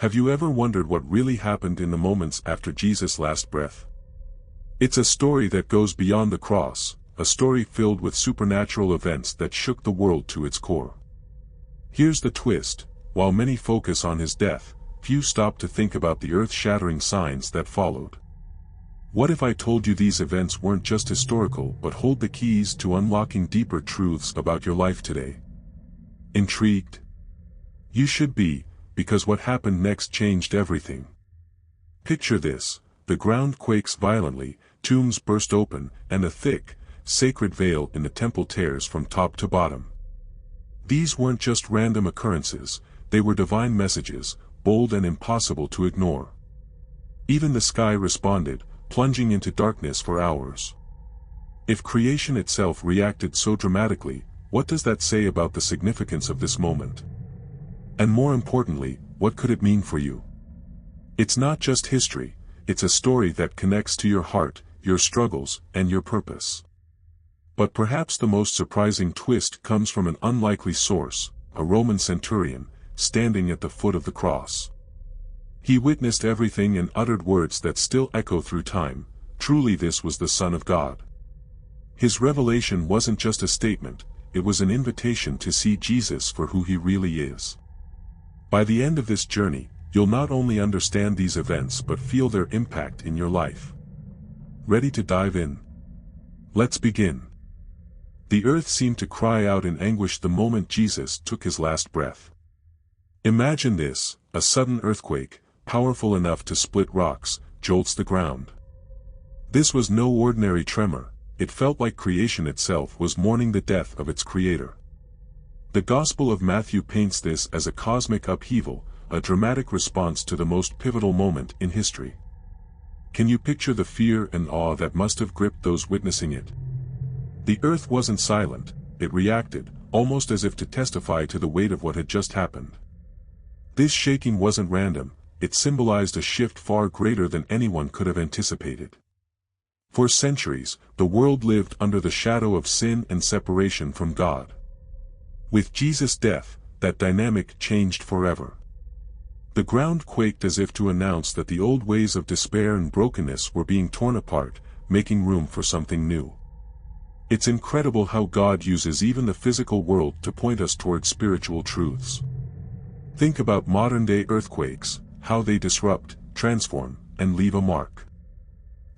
Have you ever wondered what really happened in the moments after Jesus' last breath? It's a story that goes beyond the cross, a story filled with supernatural events that shook the world to its core. Here's the twist: while many focus on his death, few stop to think about the earth-shattering signs that followed. What if I told you these events weren't just historical but hold the keys to unlocking deeper truths about your life today? Intrigued? You should be, because what happened next changed everything. Picture this: the ground quakes violently, tombs burst open, and a thick, sacred veil in the temple tears from top to bottom. These weren't just random occurrences, they were divine messages, bold and impossible to ignore. Even the sky responded, plunging into darkness for hours. If creation itself reacted so dramatically, what does that say about the significance of this moment? And more importantly, what could it mean for you? It's not just history, it's a story that connects to your heart, your struggles, and your purpose. But perhaps the most surprising twist comes from an unlikely source: a Roman centurion, standing at the foot of the cross. He witnessed everything and uttered words that still echo through time: truly this was the Son of God. His revelation wasn't just a statement, it was an invitation to see Jesus for who he really is. By the end of this journey, you'll not only understand these events but feel their impact in your life. Ready to dive in? Let's begin. The earth seemed to cry out in anguish the moment Jesus took his last breath. Imagine this: a sudden earthquake, powerful enough to split rocks, jolts the ground. This was no ordinary tremor, it felt like creation itself was mourning the death of its creator. The Gospel of Matthew paints this as a cosmic upheaval, a dramatic response to the most pivotal moment in history. Can you picture the fear and awe that must have gripped those witnessing it? The earth wasn't silent, it reacted, almost as if to testify to the weight of what had just happened. This shaking wasn't random, it symbolized a shift far greater than anyone could have anticipated. For centuries, the world lived under the shadow of sin and separation from God. With Jesus' death, that dynamic changed forever. The ground quaked as if to announce that the old ways of despair and brokenness were being torn apart, making room for something new. It's incredible how God uses even the physical world to point us toward spiritual truths. Think about modern-day earthquakes, how they disrupt, transform, and leave a mark.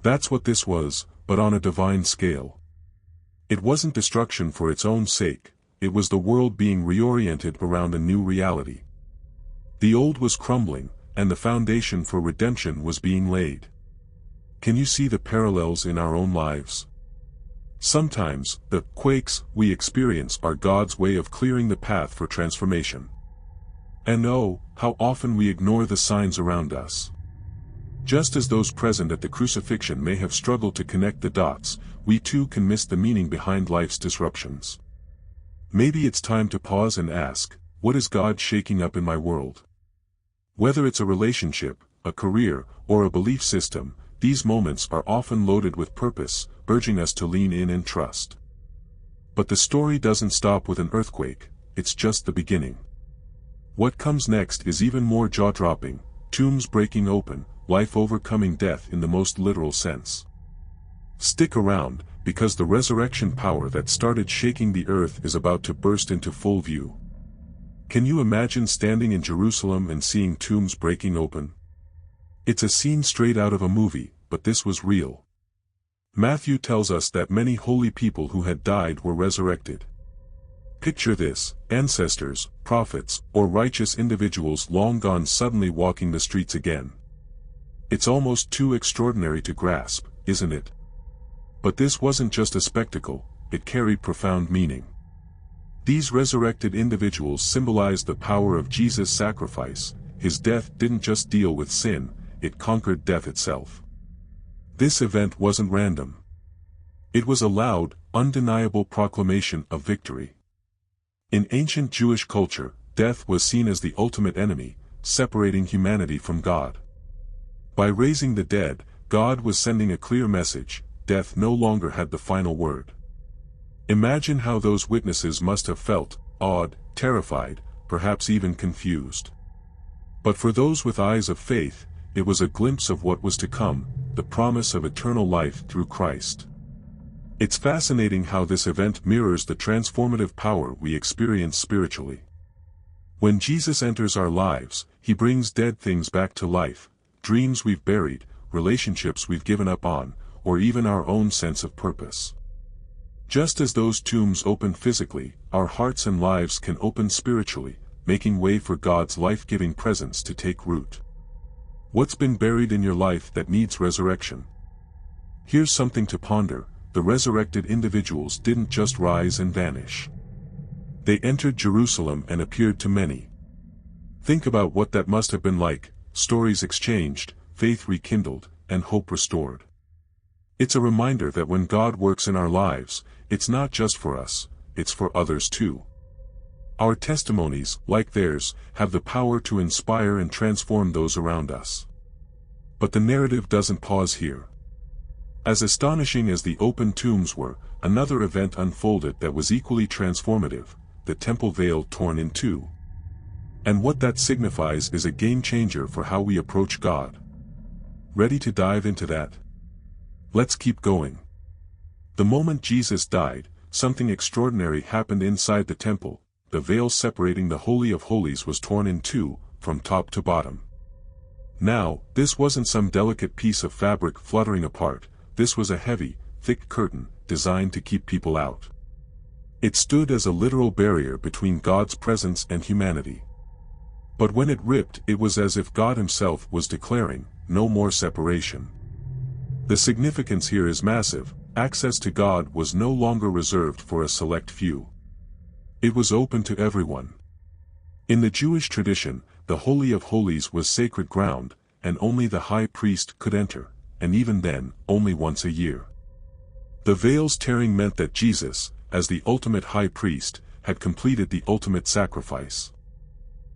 That's what this was, but on a divine scale. It wasn't destruction for its own sake, it was the world being reoriented around a new reality. The old was crumbling, and the foundation for redemption was being laid. Can you see the parallels in our own lives? Sometimes, the quakes we experience are God's way of clearing the path for transformation. And oh, how often we ignore the signs around us. Just as those present at the crucifixion may have struggled to connect the dots, we too can miss the meaning behind life's disruptions. Maybe it's time to pause and ask, what is God shaking up in my world? Whether it's a relationship, a career, or a belief system, these moments are often loaded with purpose, urging us to lean in and trust. But the story doesn't stop with an earthquake, it's just the beginning. What comes next is even more jaw-dropping: tombs breaking open, life overcoming death in the most literal sense. Stick around, because the resurrection power that started shaking the earth is about to burst into full view. Can you imagine standing in Jerusalem and seeing tombs breaking open? It's a scene straight out of a movie, but this was real. Matthew tells us that many holy people who had died were resurrected. Picture this: ancestors, prophets, or righteous individuals long gone suddenly walking the streets again. It's almost too extraordinary to grasp, isn't it? But this wasn't just a spectacle, it carried profound meaning. These resurrected individuals symbolized the power of Jesus' sacrifice. His death didn't just deal with sin, it conquered death itself. This event wasn't random. It was a loud, undeniable proclamation of victory. In ancient Jewish culture, death was seen as the ultimate enemy, separating humanity from God. By raising the dead, God was sending a clear message: death no longer had the final word. Imagine how those witnesses must have felt: awed, terrified, perhaps even confused. But for those with eyes of faith, it was a glimpse of what was to come, the promise of eternal life through Christ. It's fascinating how this event mirrors the transformative power we experience spiritually. When Jesus enters our lives, he brings dead things back to life, dreams we've buried, relationships we've given up on, or even our own sense of purpose. Just as those tombs open physically, our hearts and lives can open spiritually, making way for God's life-giving presence to take root. What's been buried in your life that needs resurrection? Here's something to ponder: the resurrected individuals didn't just rise and vanish. They entered Jerusalem and appeared to many. Think about what that must have been like: stories exchanged, faith rekindled, and hope restored. It's a reminder that when God works in our lives, it's not just for us, it's for others too. Our testimonies, like theirs, have the power to inspire and transform those around us. But the narrative doesn't pause here. As astonishing as the open tombs were, another event unfolded that was equally transformative: the temple veil torn in two. And what that signifies is a game-changer for how we approach God. Ready to dive into that? Let's keep going. The moment Jesus died, something extraordinary happened inside the temple. The veil separating the Holy of Holies was torn in two, from top to bottom. Now, this wasn't some delicate piece of fabric fluttering apart. This was a heavy, thick curtain, designed to keep people out. It stood as a literal barrier between God's presence and humanity. But when it ripped, it was as if God himself was declaring, "No more separation." The significance here is massive. Access to God was no longer reserved for a select few. It was open to everyone. In the Jewish tradition, the Holy of Holies was sacred ground, and only the high priest could enter, and even then, only once a year. The veil's tearing meant that Jesus, as the ultimate high priest, had completed the ultimate sacrifice.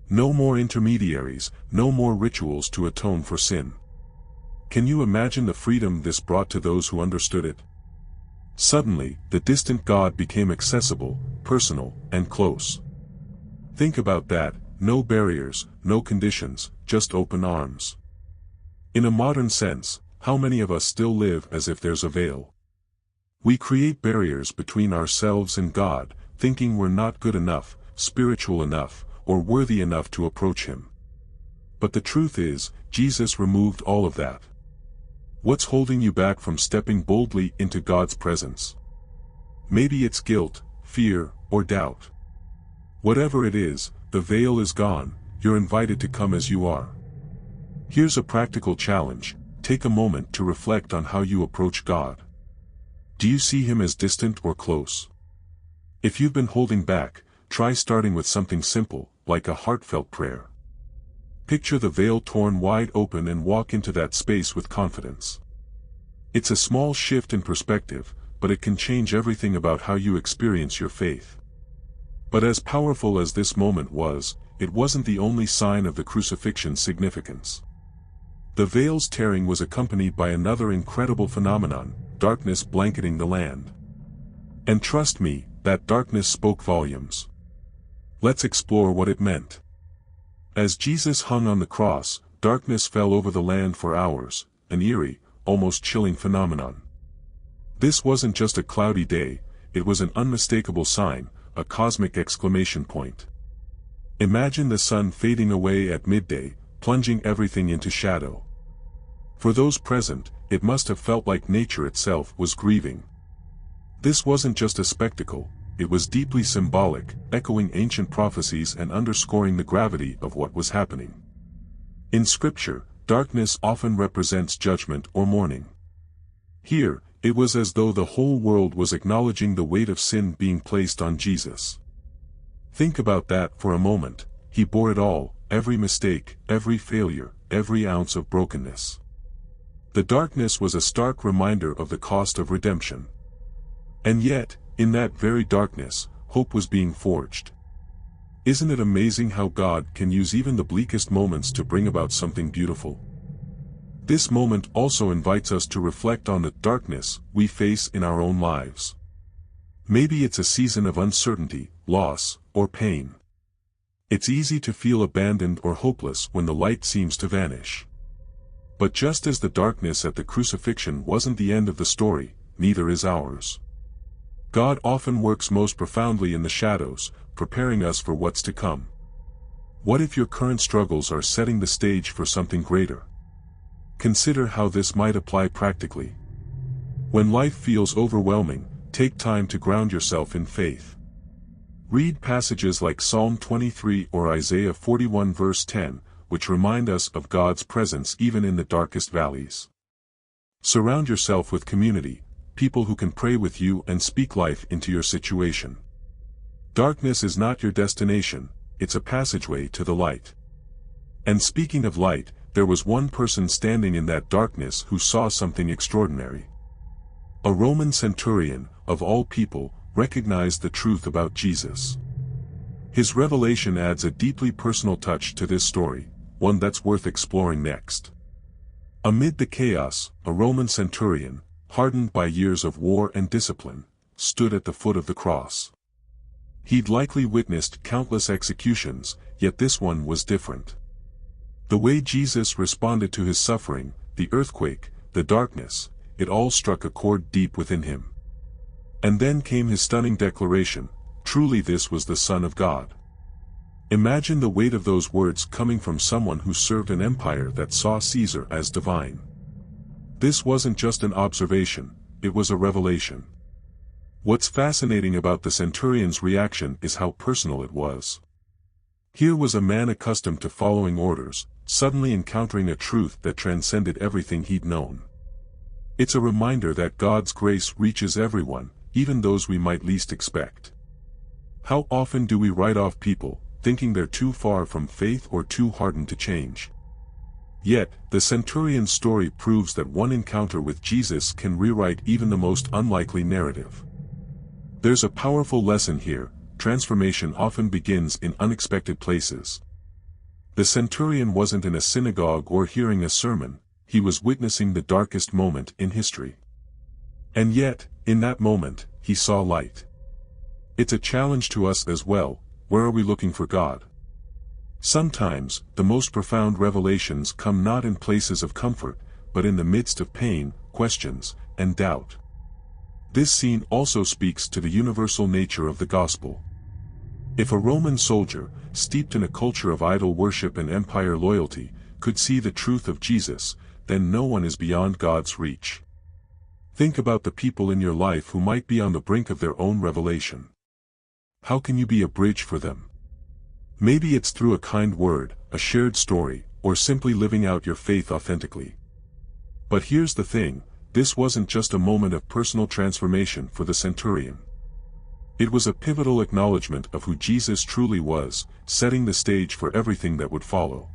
No more intermediaries, no more rituals to atone for sin. Can you imagine the freedom this brought to those who understood it? Suddenly, the distant God became accessible, personal, and close. Think about that: no barriers, no conditions, just open arms. In a modern sense, how many of us still live as if there's a veil? We create barriers between ourselves and God, thinking we're not good enough, spiritual enough, or worthy enough to approach him. But the truth is, Jesus removed all of that. What's holding you back from stepping boldly into God's presence? Maybe it's guilt, fear, or doubt. Whatever it is, the veil is gone. You're invited to come as you are. Here's a practical challenge: take a moment to reflect on how you approach God. Do you see him as distant or close? If you've been holding back, try starting with something simple, like a heartfelt prayer. Picture the veil torn wide open and walk into that space with confidence. It's a small shift in perspective, but it can change everything about how you experience your faith. But as powerful as this moment was, it wasn't the only sign of the crucifixion's significance. The veil's tearing was accompanied by another incredible phenomenon: darkness blanketing the land. And trust me, that darkness spoke volumes. Let's explore what it meant. As Jesus hung on the cross, darkness fell over the land for hours, an eerie, almost chilling phenomenon. This wasn't just a cloudy day, it was an unmistakable sign, a cosmic exclamation point. Imagine the sun fading away at midday, plunging everything into shadow. For those present, it must have felt like nature itself was grieving. This wasn't just a spectacle, it was deeply symbolic, echoing ancient prophecies and underscoring the gravity of what was happening. In Scripture, darkness often represents judgment or mourning. Here, it was as though the whole world was acknowledging the weight of sin being placed on Jesus. Think about that for a moment. He bore it all, every mistake, every failure, every ounce of brokenness. The darkness was a stark reminder of the cost of redemption. And yet, in that very darkness, hope was being forged. Isn't it amazing how God can use even the bleakest moments to bring about something beautiful? This moment also invites us to reflect on the darkness we face in our own lives. Maybe it's a season of uncertainty, loss, or pain. It's easy to feel abandoned or hopeless when the light seems to vanish. But just as the darkness at the crucifixion wasn't the end of the story, neither is ours. God often works most profoundly in the shadows, preparing us for what's to come. What if your current struggles are setting the stage for something greater? Consider how this might apply practically. When life feels overwhelming, take time to ground yourself in faith. Read passages like Psalm 23 or Isaiah 41 verse 10, which remind us of God's presence even in the darkest valleys. Surround yourself with community, people who can pray with you and speak life into your situation. Darkness is not your destination, it's a passageway to the light. And speaking of light, there was one person standing in that darkness who saw something extraordinary. A Roman centurion, of all people, recognized the truth about Jesus. His revelation adds a deeply personal touch to this story, one that's worth exploring next. Amid the chaos, a Roman centurion, hardened by years of war and discipline, stood at the foot of the cross. He'd likely witnessed countless executions, yet this one was different. The way Jesus responded to his suffering, the earthquake, the darkness, it all struck a chord deep within him. And then came his stunning declaration, truly this was the Son of God. Imagine the weight of those words coming from someone who served an empire that saw Caesar as divine. This wasn't just an observation, it was a revelation. What's fascinating about the centurion's reaction is how personal it was. Here was a man accustomed to following orders, suddenly encountering a truth that transcended everything he'd known. It's a reminder that God's grace reaches everyone, even those we might least expect. How often do we write off people, thinking they're too far from faith or too hardened to change? Yet, the centurion's story proves that one encounter with Jesus can rewrite even the most unlikely narrative. There's a powerful lesson here: transformation often begins in unexpected places. The centurion wasn't in a synagogue or hearing a sermon, he was witnessing the darkest moment in history. And yet, in that moment, he saw light. It's a challenge to us as well: where are we looking for God? Sometimes, the most profound revelations come not in places of comfort, but in the midst of pain, questions, and doubt. This scene also speaks to the universal nature of the gospel. If a Roman soldier, steeped in a culture of idol worship and empire loyalty, could see the truth of Jesus, then no one is beyond God's reach. Think about the people in your life who might be on the brink of their own revelation. How can you be a bridge for them? Maybe it's through a kind word, a shared story, or simply living out your faith authentically. But here's the thing: this wasn't just a moment of personal transformation for the centurion. It was a pivotal acknowledgement of who Jesus truly was, setting the stage for everything that would follow.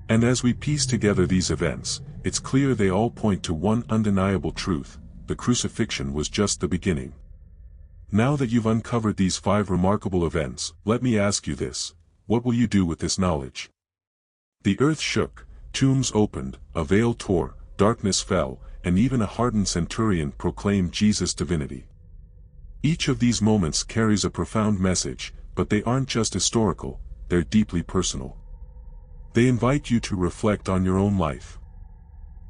And as we piece together these events, it's clear they all point to one undeniable truth: the crucifixion was just the beginning. Now that you've uncovered these 5 remarkable events, let me ask you this: what will you do with this knowledge? The earth shook, tombs opened, a veil tore, darkness fell, and even a hardened centurion proclaimed Jesus' divinity. Each of these moments carries a profound message, but they aren't just historical, they're deeply personal. They invite you to reflect on your own life.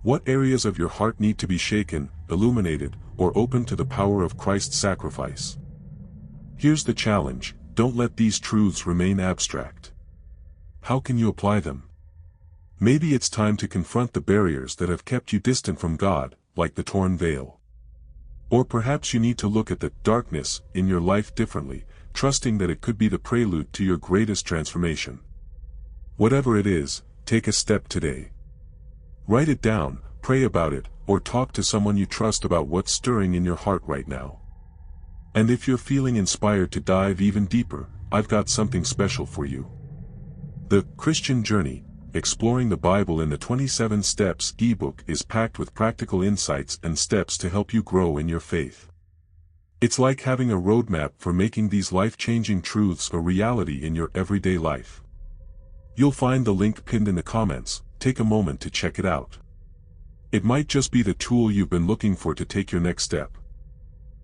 What areas of your heart need to be shaken, illuminated, or open to the power of Christ's sacrifice? Here's the challenge: don't let these truths remain abstract. How can you apply them? Maybe it's time to confront the barriers that have kept you distant from God, like the torn veil. Or perhaps you need to look at the darkness in your life differently, trusting that it could be the prelude to your greatest transformation. Whatever it is, take a step today. Write it down, pray about it, or talk to someone you trust about what's stirring in your heart right now. And if you're feeling inspired to dive even deeper, I've got something special for you. The Christian Journey, Exploring the Bible in the 27 Steps ebook is packed with practical insights and steps to help you grow in your faith. It's like having a roadmap for making these life-changing truths a reality in your everyday life. You'll find the link pinned in the comments. Take a moment to check it out. It might just be the tool you've been looking for to take your next step.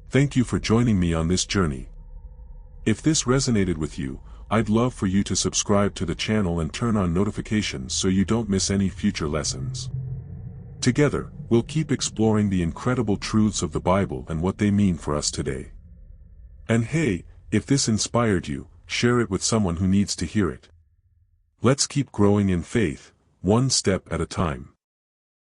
Thank you for joining me on this journey. If this resonated with you, I'd love for you to subscribe to the channel and turn on notifications so you don't miss any future lessons. Together, we'll keep exploring the incredible truths of the Bible and what they mean for us today. And hey, if this inspired you, share it with someone who needs to hear it. Let's keep growing in faith, one step at a time.